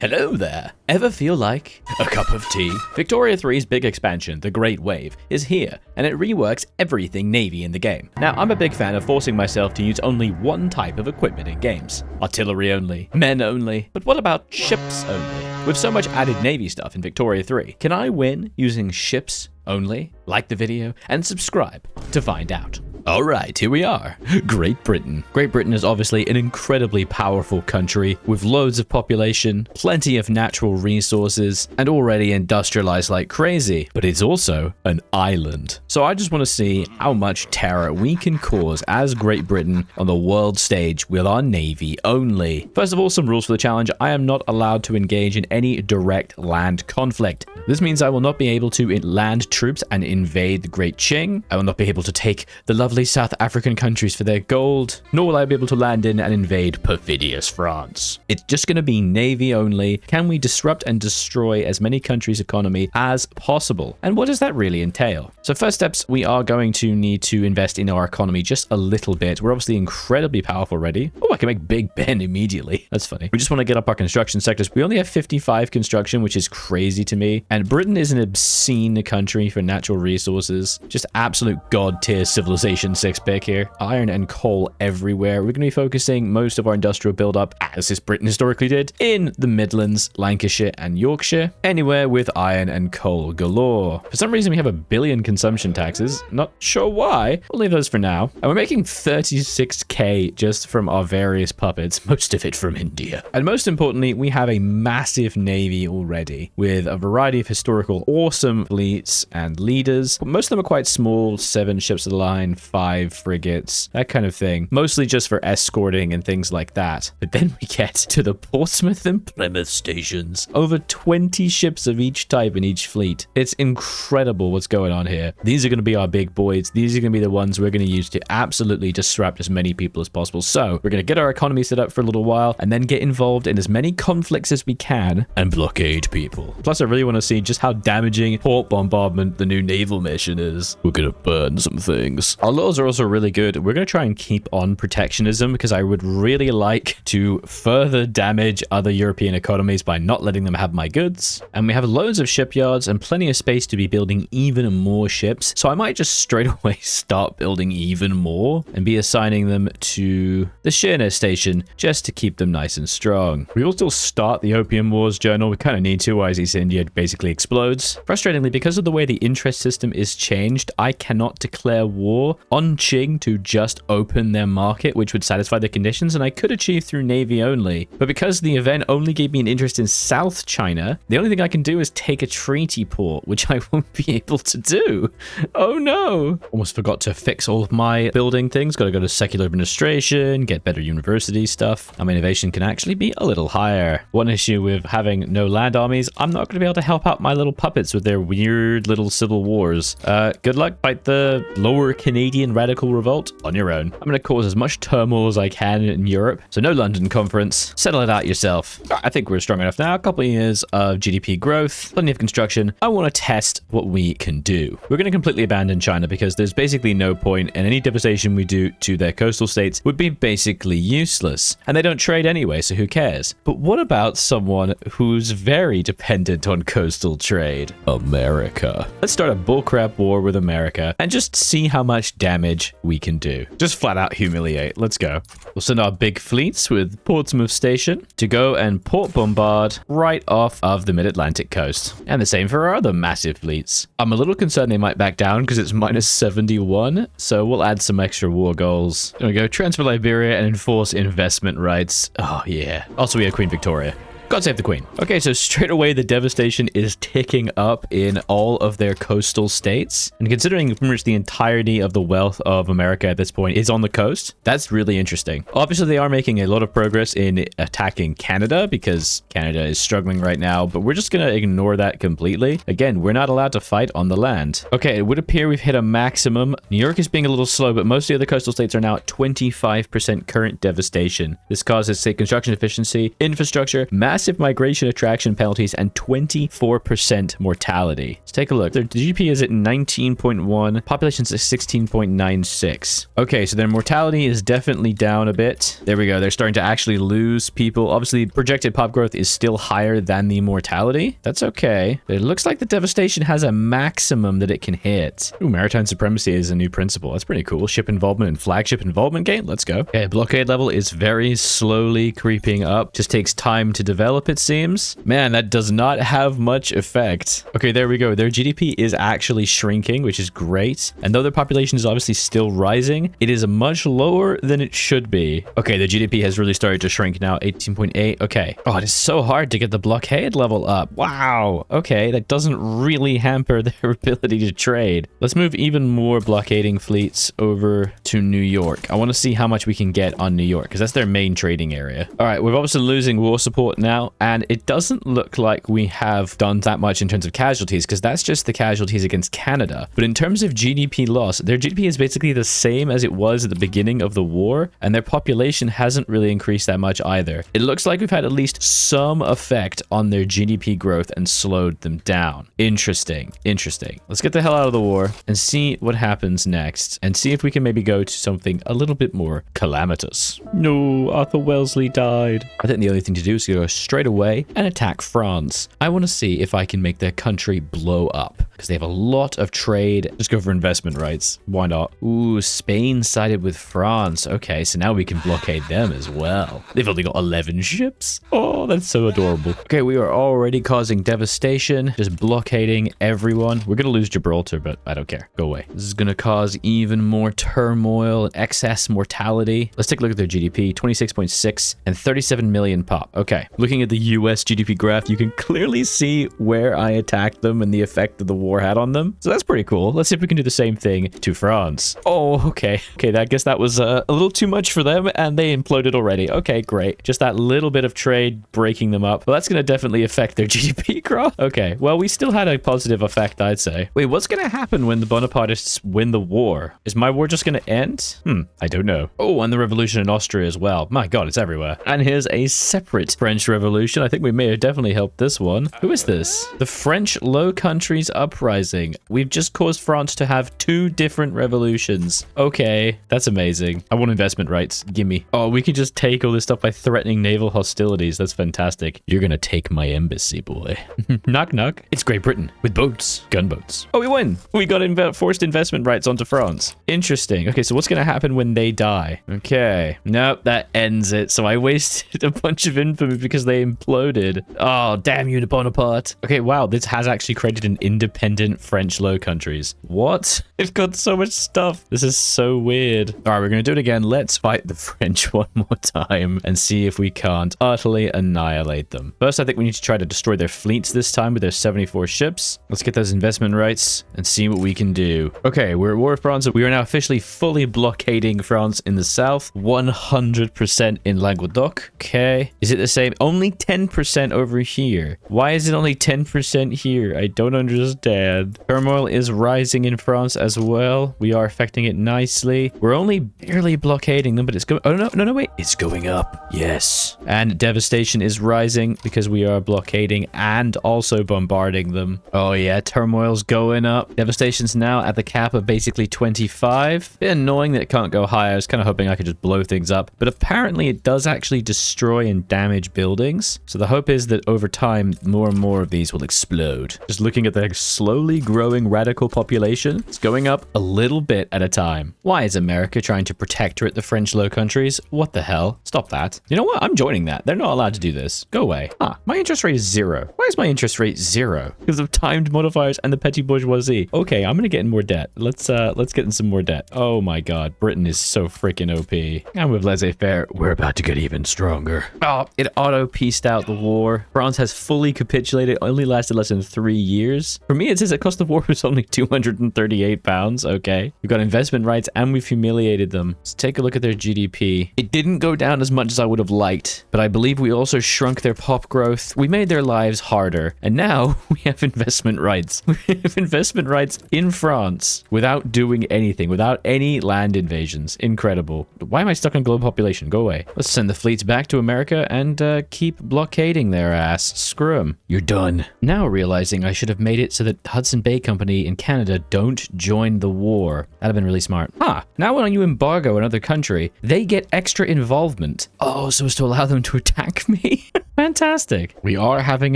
Hello there! Ever feel like a cup of tea? Victoria 3's big expansion, the Great Wave, is here, and it reworks everything Navy in the game. Now, I'm a big fan of forcing myself to use only one type of equipment in games. Artillery only, men only, but what about ships only? With so much added Navy stuff in Victoria 3, can I win using ships only? Like the video and subscribe to find out. Alright, here we are. Great Britain. Great Britain is obviously an incredibly powerful country with loads of population, plenty of natural resources, and already industrialized like crazy, but it's also an island. So I just want to see how much terror we can cause as Great Britain on the world stage with our navy only. First of all, some rules for the challenge. I am not allowed to engage in any direct land conflict. This means I will not be able to land troops and invade the Great Qing. I will not be able to take the lovely South African countries for their gold, nor will I be able to land in and invade perfidious France. It's just going to be navy only. Can we disrupt and destroy as many countries' economy as possible? And what does that really entail? So first steps, we are going to need to invest in our economy just a little bit. We're obviously incredibly powerful already. Oh, I can make Big Ben immediately. That's funny. We just want to get up our construction sectors. We only have 55 construction, which is crazy to me. And Britain is an obscene country for natural resources. Just absolute god tier civilization 6-pick here. Iron and coal everywhere. We're going to be focusing most of our industrial build-up, as this Britain historically did, in the Midlands, Lancashire, and Yorkshire. Anywhere with iron and coal galore. For some reason, we have 1 billion consumption taxes. Not sure why. We'll leave those for now. And we're making 36k just from our various puppets, most of it from India. And most importantly, we have a massive navy already, with a variety of historical awesome fleets and leaders. Most of them are quite small, 7 ships of the line, 5 frigates, that kind of thing. Mostly just for escorting and things like that. But then we get to the Portsmouth and Plymouth stations. Over 20 ships of each type in each fleet. It's incredible what's going on here. These are going to be our big boys. These are going to be the ones we're going to use to absolutely disrupt as many people as possible. So we're going to get our economy set up for a little while and then get involved in as many conflicts as we can and blockade people. Plus, I really want to see just how damaging port bombardment the new naval mission is. We're going to burn some things. Our laws are also really good. We're going to try and keep on protectionism because I would really like to further damage other European economies by not letting them have my goods. And we have loads of shipyards and plenty of space to be building even more ships. So I might just straight away start building even more and be assigning them to the Sheerness station just to keep them nice and strong. We will still start the Opium Wars journal. We kind of need to, otherwise East India basically explodes. Frustratingly, because of the way the interest system is changed, I cannot declare war on Qing to just open their market, which would satisfy the conditions, and I could achieve through navy only. But because the event only gave me an interest in South China, the only thing I can do is take a treaty port, which I won't be able to do. Oh no! Almost forgot to fix all of my building things. Gotta go to secular administration, get better university stuff. My innovation can actually be a little higher. One issue with having no land armies, I'm not gonna be able to help out my little puppets with their weird little civil wars. Good luck, fight the lower Canadian radical revolt on your own. I'm going to cause as much turmoil as I can in Europe. So no London conference. Settle it out yourself. I think we're strong enough now. A couple of years of GDP growth, plenty of construction. I want to test what we can do. We're going to completely abandon China because there's basically no point, and any devastation we do to their coastal states would be basically useless. And they don't trade anyway, so who cares? But what about someone who's very dependent on coastal trade? America. Let's start a bullcrap war with America and just see how much damage we can do. Just flat out humiliate. Let's go. We'll send our big fleets with Portsmouth Station to go and port bombard right off of the mid-Atlantic coast. And the same for our other massive fleets. I'm a little concerned they might back down because it's minus 71, so we'll add some extra war goals. There we go. Transfer Liberia and enforce investment rights. Oh yeah. Also, we have Queen Victoria. God save the Queen. Okay, so straight away, the devastation is ticking up in all of their coastal states. And considering pretty much the entirety of the wealth of America at this point is on the coast, that's really interesting. Obviously, they are making a lot of progress in attacking Canada because Canada is struggling right now, but we're just going to ignore that completely. Again, we're not allowed to fight on the land. Okay, it would appear we've hit a maximum. New York is being a little slow, but most of the other coastal states are now at 25% current devastation. This causes state construction efficiency, infrastructure, mass massive migration attraction penalties, and 24% mortality. Let's take a look. Their GDP is at 19.1, population's at 16.96. Okay, so their mortality is definitely down a bit. There we go. They're starting to actually lose people. Obviously, projected pop growth is still higher than the mortality. That's okay. But it looks like the devastation has a maximum that it can hit. Ooh, maritime supremacy is a new principle. That's pretty cool. Ship involvement and flagship involvement gain. Let's go. Okay, blockade level is very slowly creeping up. Just takes time to develop, it seems. Man, that does not have much effect. Okay, there we go. Their GDP is actually shrinking, which is great. And though their population is obviously still rising, it is much lower than it should be. Okay, the GDP has really started to shrink now. 18.8. Okay. Oh, it is so hard to get the blockade level up. Wow. Okay, that doesn't really hamper their ability to trade. Let's move even more blockading fleets over to New York. I want to see how much we can get on New York, because that's their main trading area. All right, we're obviously losing war support now, and it doesn't look like we have done that much in terms of casualties, because that's just the casualties against Canada. But in terms of GDP loss, their GDP is basically the same as it was at the beginning of the war, and their population hasn't really increased that much either. It looks like we've had at least some effect on their GDP growth and slowed them down. Interesting. Interesting. Let's get the hell out of the war and see what happens next, and see if we can maybe go to something a little bit more calamitous. No, Arthur Wellesley died. I think the only thing to do is go straight away and attack France. I want to see if I can make their country blow up, because they have a lot of trade. Just go for investment rights. Why not? Ooh, Spain sided with France. Okay, so now we can blockade them as well. They've only got 11 ships. Oh, that's so adorable. Okay, we are already causing devastation, just blockading everyone. We're gonna lose Gibraltar, but I don't care. Go away. This is gonna cause even more turmoil and excess mortality. Let's take a look at their GDP. 26.6 and 37 million pop. Okay, looking at the US GDP graph, you can clearly see where I attacked them and the effect that the war had on them. So that's pretty cool. Let's see if we can do the same thing to France. Oh, okay. Okay, I guess that was a little too much for them, and they imploded already. Okay, great. Just that little bit of trade breaking them up. Well, that's going to definitely affect their GDP growth. Okay, well, we still had a positive effect, I'd say. Wait, what's going to happen when the Bonapartists win the war? Is my war just going to end? I don't know. Oh, and the revolution in Austria as well. My God, it's everywhere. And here's a separate French revolution. I think we may have definitely helped this one. Who is this? The French Low Countries uprising. We've just caused France to have 2 different revolutions. Okay, that's amazing. I want investment rights. Gimme. Oh, we can just take all this stuff by threatening naval hostilities. That's fantastic. You're gonna take my embassy, boy. Knock, knock. It's Great Britain with boats. Gunboats. Oh, we win. We got forced investment rights onto France. Interesting. Okay, so what's gonna happen when they die? Okay. Nope, that ends it. So I wasted a bunch of infamy because they imploded. Oh, damn you, Bonaparte. Okay, wow. This has actually created an independent French Low Countries. What? They've got so much stuff. This is so weird. All right, we're going to do it again. Let's fight the French one more time and see if we can't utterly annihilate them. First, I think we need to try to destroy their fleets this time with their 74 ships. Let's get those investment rights and see what we can do. Okay, we're at war with France. We are now officially fully blockading France in the south. 100% in Languedoc. Okay. Is it the same? Only 10% over here. Why is it only 10% here? I don't understand. Turmoil is rising in France as well. We are affecting it nicely. We're only barely blockading them, but it's going... Oh, no, wait. It's going up. Yes. And devastation is rising because we are blockading and also bombarding them. Oh, yeah. Turmoil's going up. Devastation's now at the cap of basically 25. Bit annoying that it can't go higher. I was kind of hoping I could just blow things up, but apparently it does actually destroy and damage buildings. So the hope is that over time, more and more of these will explode. Just looking at the slowly growing radical population, it's going up a little bit at a time. Why is America trying to protectorate the French Low Countries? What the hell? Stop that. You know what? I'm joining that. They're not allowed to do this. Go away. My interest rate is 0. Why is my interest rate 0? Because of timed modifiers and the petty bourgeoisie. Okay, I'm gonna get in more debt. Let's get in some more debt. Oh my God, Britain is so freaking OP. And with laissez-faire, we're about to get even stronger. Oh, it auto-pieced out the war. France has fully capitulated. It only lasted less than 3 years. For me, it says the cost of war was only £238. pounds. Okay. We've got investment rights and we've humiliated them. Let's take a look at their GDP. It didn't go down as much as I would have liked, but I believe we also shrunk their pop growth. We made their lives harder. And now we have investment rights. We have investment rights in France without doing anything, without any land invasions. Incredible. Why am I stuck on global population? Go away. Let's send the fleets back to America and keep blockading their ass. Screw them. You're done. Now realizing I should have made it so that Hudson Bay Company in Canada don't join the war. That'd have been really smart. Now when you embargo another country, they get extra involvement. Oh, so as to allow them to attack me? Fantastic. We are having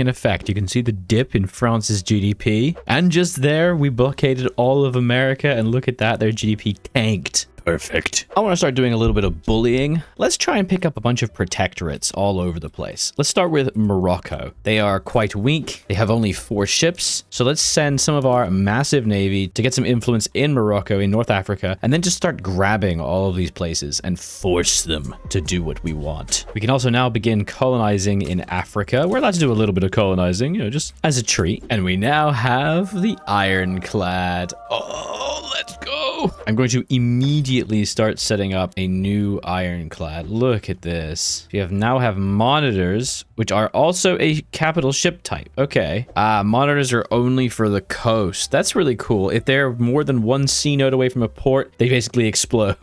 an effect. You can see the dip in France's GDP. And just there, we blockaded all of America. And look at that, their GDP tanked. Perfect. I want to start doing a little bit of bullying. Let's try and pick up a bunch of protectorates all over the place. Let's start with Morocco. They are quite weak. They have only 4 ships. So let's send some of our massive navy to get some influence in Morocco, in North Africa, and then just start grabbing all of these places and force them to do what we want. We can also now begin colonizing in Africa. We're allowed to do a little bit of colonizing, just as a treat. And we now have the ironclad. Oh, let's go. I'm going to immediately start setting up a new ironclad. Look at this. We now have monitors, which are also a capital ship type. Okay. Monitors are only for the coast. That's really cool. If they're more than 1 sea node away from a port, they basically explode.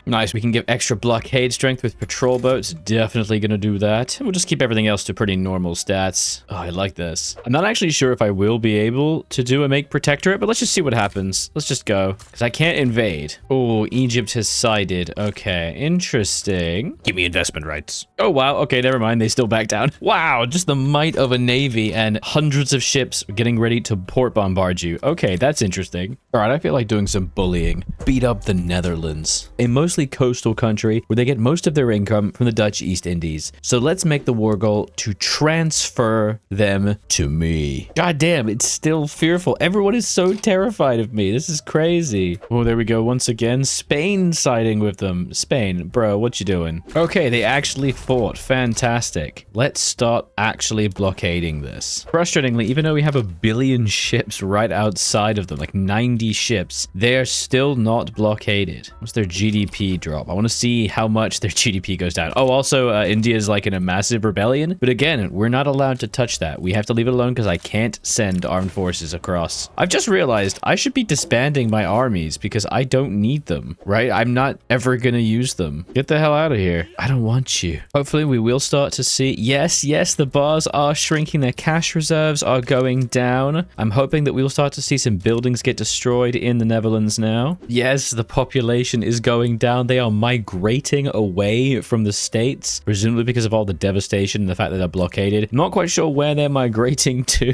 Nice. We can give extra blockade strength with patrol boats. Definitely going to do that. And we'll just keep everything else to pretty normal stats. Oh, I like this. I'm not actually sure if I will be able to do a make protectorate, but let's just see what happens. Let's just go. Because I can't invade. Oh, Egypt has sided. Okay, interesting. Give me investment rights. Oh, wow. Okay, never mind. They still back down. Wow, just the might of a navy and hundreds of ships getting ready to port bombard you. Okay, that's interesting. All right, I feel like doing some bullying. Beat up the Netherlands, a mostly coastal country where they get most of their income from the Dutch East Indies. So let's make the war goal to transfer them to me. God damn, it's still fearful. Everyone is so terrified of me. This is crazy. Oh, there we go. Once again, Spain siding with them. Spain, bro, what you doing? Okay, they actually fought. Fantastic. Let's start actually blockading this. Frustratingly, even though we have 1 billion ships right outside of them, like 90 ships, they are still not blockaded. What's their GDP drop? I want to see how much their GDP goes down. Oh, also, India's like in a massive rebellion. But again, we're not allowed to touch that. We have to leave it alone because I can't send armed forces across. I've just realized I should be disbanding my armies because I don't need them, right? I'm not ever gonna use them. Get the hell out of here. I don't want you. Hopefully we will start to see, yes, the bars are shrinking. Their cash reserves are going down. I'm hoping that we will start to see some buildings get destroyed in the Netherlands now. Yes, the population is going down. They are migrating away from the states, presumably because of all the devastation and the fact that they're blockaded. I'm not quite sure where they're migrating to.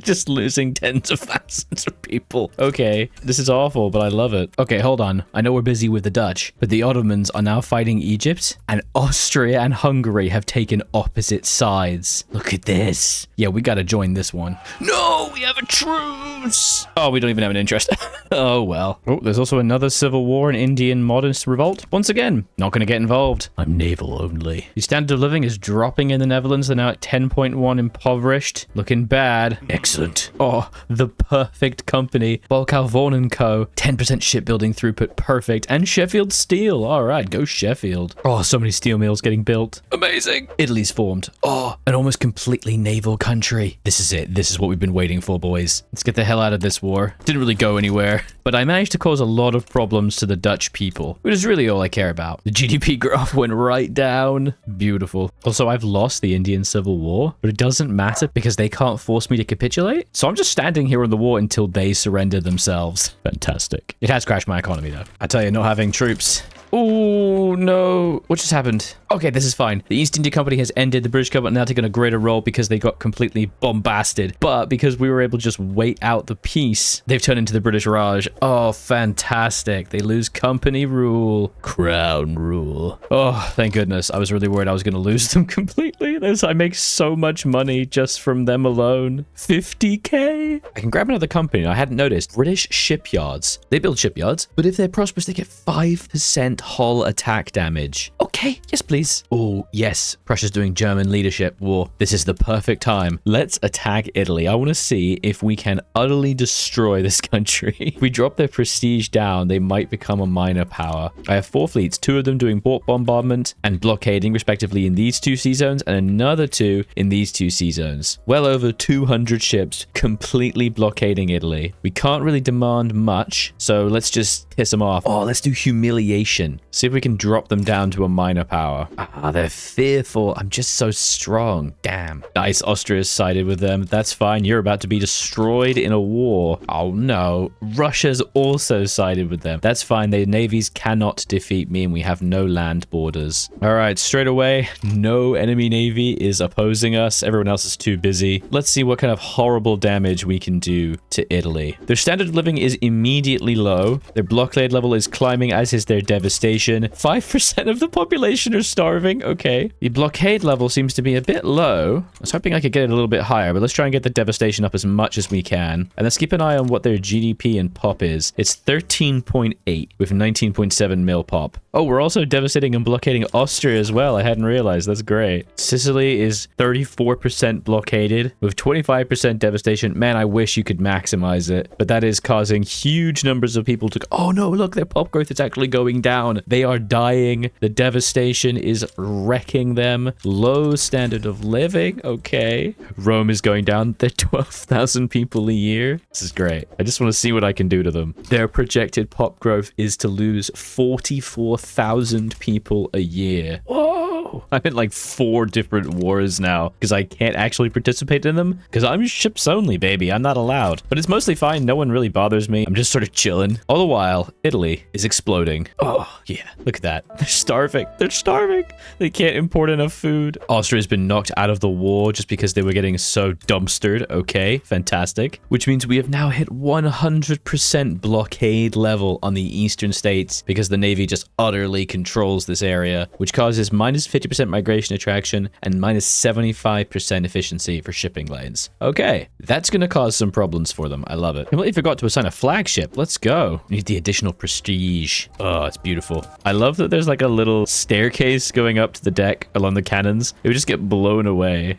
Just losing tens of thousands of people. Okay, this is awful, but I love it. Okay, hold on. I know we're busy with the Dutch, but the Ottomans are now fighting Egypt, and Austria and Hungary have taken opposite sides. Look at this. Yeah, we gotta join this one. No, we have a truce. Oh, we don't even have an interest. Oh, well. Oh, there's also another civil war, an Indian modernist revolt. Once again, not gonna get involved. I'm naval only. The standard of living is dropping in the Netherlands. They're now at 10.1 impoverished. Looking bad. Excellent. Oh, the perfect company. Balkalvorn & Co. 10% shipbuilding throughput. Perfect. And Sheffield Steel. All right, go Sheffield. Oh, so many steel mills getting built. Amazing. Italy's formed. Oh, an almost completely naval country. This is it. This is what we've been waiting for, boys. Let's get the hell out of this war. Didn't really go anywhere, but I managed to cause a lot of problems to the Dutch people, which is really all I care about. The GDP graph went right down. Beautiful. Also, I've lost the Indian Civil War, but it doesn't matter because they can't force me to capitulate. So I'm just standing here in the war until they surrender themselves. Fantastic. It has crashed my economy, though. I tell you, not having troops. Oh, no. What just happened? Okay, this is fine. The East India Company has ended. The British government now taking a greater role because they got completely bombasted. But because we were able to just wait out the peace, they've turned into the British Raj. Oh, fantastic. They lose company rule. Crown rule. Oh, thank goodness. I was really worried I was going to lose them completely. I make so much money just from them alone. 50K? I can grab another company. I hadn't noticed. British shipyards. They build shipyards, but if they're prosperous, they get 5% hull attack damage. Okay, yes, please. Oh, yes. Prussia's doing German leadership war. This is the perfect time. Let's attack Italy. I want to see if we can utterly destroy this country. If we drop their prestige down, they might become a minor power. I have 4 fleets, 2 of them doing port bombardment and blockading, respectively, in these 2 sea zones, and another 2 in these 2 sea zones. Well over 200 ships completely blockading Italy. We can't really demand much, so let's just piss them off. Oh, let's do humiliation. See if we can drop them down to a minor power. Ah, they're fearful. I'm just so strong. Damn. Nice, Austria's sided with them. That's fine. You're about to be destroyed in a war. Oh no. Russia's also sided with them. That's fine. Their navies cannot defeat me and we have no land borders. All right, straight away, no enemy navy is opposing us. Everyone else is too busy. Let's see what kind of horrible damage we can do to Italy. Their standard of living is immediately low. Their blockade level is climbing, as is their devastation. 5% of the population are starving. Okay. The blockade level seems to be a bit low. I was hoping I could get it a little bit higher, but let's try and get the devastation up as much as we can. And let's keep an eye on what their GDP and pop is. It's 13.8 with 19.7 mil pop. Oh, we're also devastating and blockading Austria as well. I hadn't realized. That's great. Sicily is 34% blockaded with 25% devastation. Man, I wish you could maximize it, but that is causing huge numbers of people to... Oh no, look, their pop growth is actually going down. They are dying. The devastation is wrecking them. Low standard of living. Okay. Rome is going down. They're 12,000 people a year. This is great. I just want to see what I can do to them. Their projected pop growth is to lose 44,000 people a year. Whoa. I'm in like 4 different wars now because I can't actually participate in them because I'm ships only, baby. I'm not allowed. But it's mostly fine. No one really bothers me. I'm just sort of chilling. All the while, Italy is exploding. Oh, yeah. Look at that. They're starving. They're starving. They can't import enough food. Austria has been knocked out of the war just because they were getting so dumpstered. Okay, fantastic. Which means we have now hit 100% blockade level on the eastern states because the Navy just utterly controls this area, which causes minus 50% migration attraction and minus 75% efficiency for shipping lanes. Okay, that's going to cause some problems for them. I love it. I completely forgot to assign a flagship. Let's go. We need the additional prestige. Oh, it's beautiful. I love that there's like a little staircase going up to the deck along the cannons. It would just get blown away.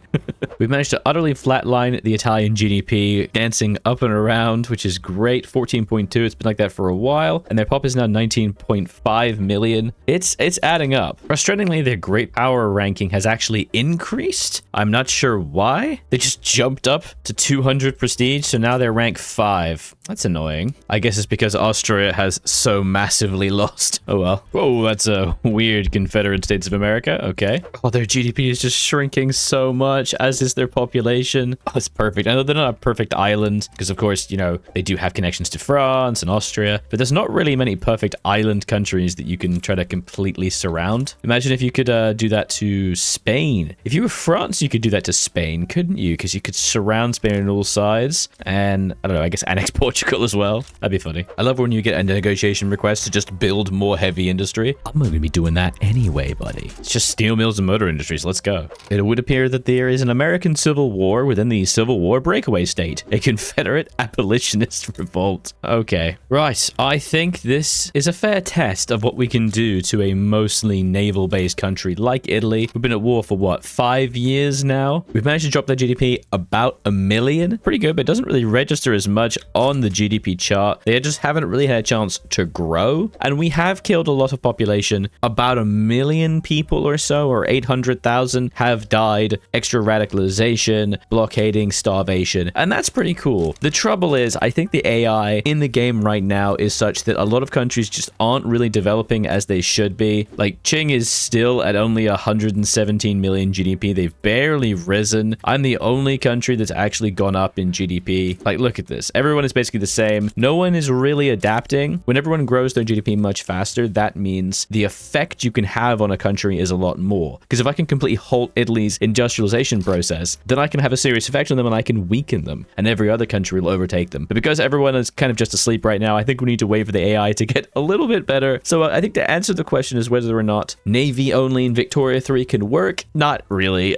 We've managed to utterly flatline the Italian GDP, dancing up and around, which is great. 14.2. It's been like that for a while. And their pop is now 19.5 million. It's adding up. Frustratingly, their great power ranking has actually increased. I'm not sure why. They just jumped up to 200 prestige, so now they're rank 5. That's annoying. I guess it's because Austria has so massively lost. Oh well. Whoa, that's a weird Confederate States of America. Okay. Oh, their GDP is just shrinking so much, as is their population. Oh, it's perfect. I know they're not a perfect island, because of course, you know, they do have connections to France and Austria, but there's not really many perfect island countries that you can try to completely surround. Imagine if you could do that to Spain. If you were France, you could do that to Spain, couldn't you? Because you could surround Spain on all sides, and I don't know, I guess annex Portugal as well. That'd be funny. I love when you get a negotiation request to just build more heavy industry. I'm going to be doing that anyway, buddy. It's just steel mills and motor industries. Let's go. It would appear that there is an American Civil War within the Civil War breakaway state, a Confederate abolitionist revolt. Okay. Right. I think this is a fair test of what we can do to a mostly naval-based country like Italy. We've been at war for what, 5 years now? We've managed to drop their GDP about 1 million. Pretty good, but it doesn't really register as much on the GDP chart. They just haven't really had a chance to grow. And we have killed a lot of population. About 1 million people or so, or 800,000 have died. Extra radicalization, blockading, starvation. And that's pretty cool. The trouble is, I think the AI in the game right now is such that a lot of countries just aren't really developing as they should be. Like, Qing is still at only 117 million GDP. They've barely risen. I'm the only country that's actually gone up in GDP. Like, look at this. Everyone is basically the same. No one is really adapting. When everyone grows their GDP much faster, that means the effect you can have on a country is a lot more. Because if I can completely halt Italy's industrialization process, then I can have a serious effect on them and I can weaken them, and every other country will overtake them. But because everyone is kind of just asleep right now, I think we need to wait for the AI to get a little bit better. So I think to answer the question is whether or not Navy only in Victoria 3 can work? Not really.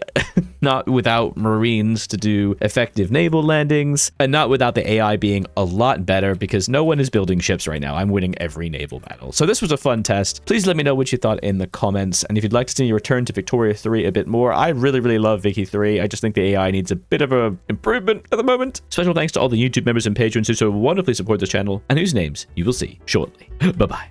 Not without Marines to do effective naval landings, and not without the AI being a lot better, because no one is building ships right now. I'm winning every naval battle. So this was a fun test. Please let me know what you thought in the comments, and if you'd like to see me return to Victoria 3 a bit more. I really love Vicky 3. I just think the AI needs a bit of a improvement at the moment. Special thanks to all the YouTube members and patrons who so wonderfully support this channel, and whose names you will see shortly. Bye-bye.